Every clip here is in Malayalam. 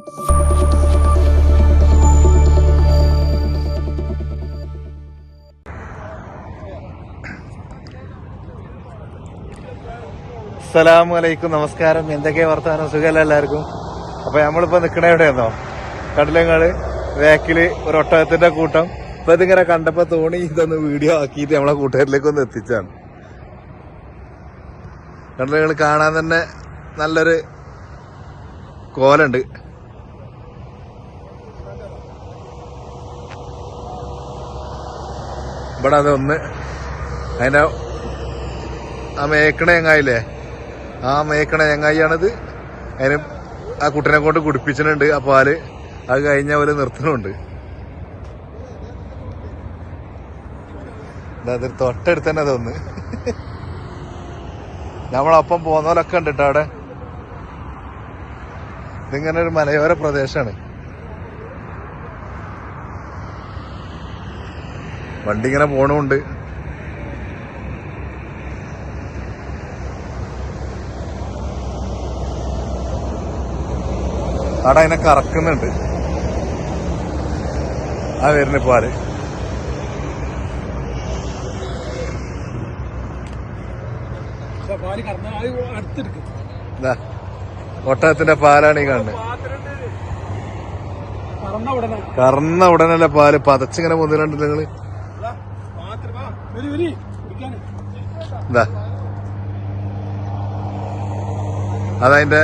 അസ്സലാമു അലൈക്കും, നമസ്കാരം. എന്തൊക്കെയാ വർത്താനം? സുഖമല്ല എല്ലാവർക്കും? അപ്പൊ നമ്മളിപ്പോ നിക്കണ എവിടെയാന്നോ? കടലങ്ങാട് ബാക്കില് ഒരു ഒട്ടകത്തിന്റെ കൂട്ടം. ഇപ്പൊ ഇതിങ്ങനെ കണ്ടപ്പോ തോണി ഇതൊന്ന് വീഡിയോ ആക്കിയിട്ട് നമ്മളെ കൂട്ടുകാരിലേക്ക് ഒന്ന് എത്തിച്ചാണ്. കടലങ്ങൾ കാണാൻ തന്നെ നല്ലൊരു കോലുണ്ട്. ഇവിടെ അതൊന്ന് അതിന്റെ ആ മേക്കണ ചങ്ങായില്ലേ, ആ മേക്കണ ചങ്ങായിയാണിത്. അതിന് ആ കുട്ടനെ കൊണ്ട് കുടിപ്പിച്ചിട്ടുണ്ട് ആ പാല്. അത് കഴിഞ്ഞ പോലെ നിർത്തണുണ്ട്. അതൊരു തൊട്ടടുത്ത് തന്നെ അതൊന്ന്. നമ്മളൊപ്പം പോന്നോലൊക്കെ ഉണ്ട് കേട്ടോ അവിടെ. ഇതിങ്ങനെ ഒരു മലയോര പ്രദേശമാണ്. വണ്ടി ഇങ്ങനെ പോണുണ്ട്. അവിടെ അതിനെ കറക്കുന്നുണ്ട്. ആ വരുന്ന പാല് ഒട്ടകത്തിന്റെ പാലാണ് ഈ കാണുന്നത്. കറന്ന ഉടനല്ല പാല് പതച്ചിങ്ങനെ പൊന്നിലുണ്ട് നിങ്ങള്. അതതിന്റെ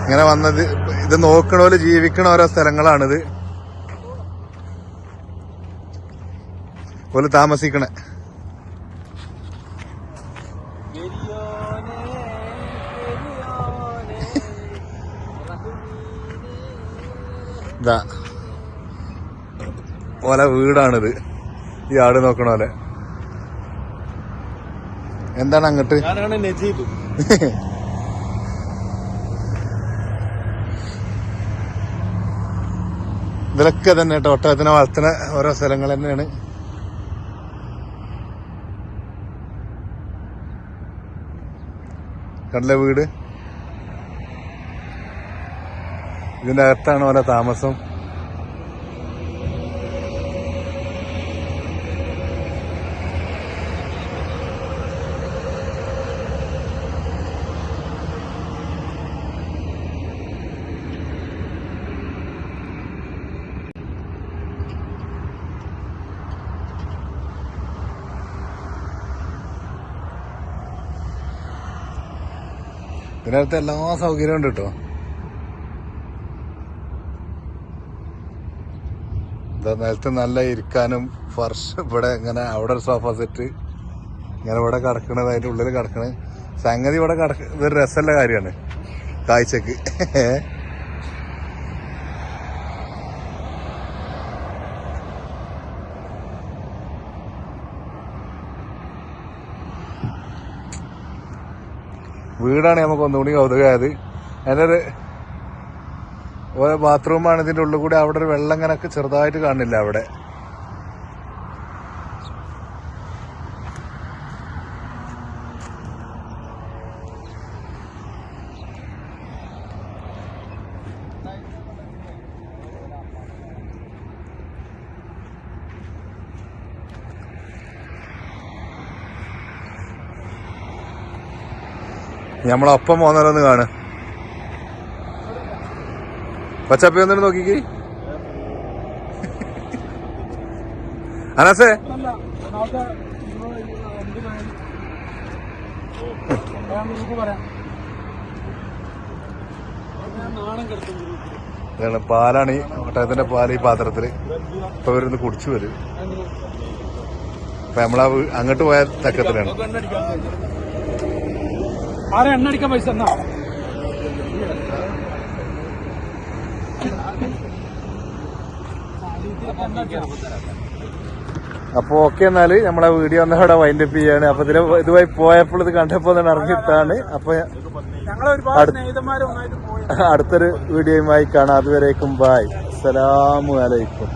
ഇങ്ങനെ വന്നത്. ഇത് നോക്കണോല് ജീവിക്കണ ഓരോ സ്ഥലങ്ങളാണിത്. ഓല് താമസിക്കണേ. ഇതാ ഓലെ വീടാണിത്. ഈ ആട് നോക്കണ പോലെ. എന്താണ് അങ്ങോട്ട്? ഇതിലൊക്കെ തന്നെ കേട്ടോ ഒട്ടകത്തിനെ വളർത്തുന്ന ഓരോ സ്ഥലങ്ങൾ തന്നെയാണ്. കടല വീട്. ഇതിന്റെ അകത്താണ് ഓരോ താമസം. ഇതിനകത്ത് എല്ലാ സൗകര്യവും ഉണ്ട് കേട്ടോ. എന്താ നിലത്ത് നല്ല ഇരിക്കാനും ഫർഷ്. ഇവിടെ ഇങ്ങനെ അവിടെ ഒരു സോഫ സെറ്റ് ഇങ്ങനെ ഇവിടെ കിടക്കണത്, അതിന്റെ ഉള്ളിൽ കിടക്കണത് സംഗതി ഇവിടെ ഇതൊരു രസമുള്ള കാര്യമാണ് കാഴ്ചക്ക്. വീടാണ് നമുക്ക് ഒന്നുകൂടി കൗതുകമായത്. അതിൻ്റെ ഒരു ബാത്റൂമാണ് ഇതിന്റെ ഉള്ളിൽ കൂടി. അവിടെ ഒരു വെള്ളം ഇങ്ങനൊക്കെ ചെറുതായിട്ട് കാണില്ല അവിടെ. നമ്മളൊപ്പം പോന്നോന്ന് കാണും. പച്ചപ്പി ഒന്നിട്ട് നോക്കിക്ക് അനസേ. പാലാണ് ഈ ഒട്ടകത്തിന്റെ പാല്. ഈ പാത്രത്തില് ഇപ്പൊ വരുന്ന് കുടിച്ചു വരും. അപ്പൊ നമ്മളാ അങ്ങോട്ട് പോയ തക്കത്തിലാണ്. എണ്ണടിക്കാൻ പൈസ എന്നാ അപ്പൊ ഓക്കെ. എന്നാല് നമ്മളെ വീഡിയോ ഒന്ന് ഇവിടെ വൈൻഡപ്പ് ചെയ്യാണ്. അപ്പൊ ഇതുവഴി പോയപ്പോൾ ഇത് കണ്ടപ്പോ ഇറങ്ങിയിട്ടാണ്. അപ്പൊ അടുത്തൊരു വീഡിയോയുമായി കാണാം. അതുവരേക്കും ബായ്. അസ്സലാമു അലൈക്കും.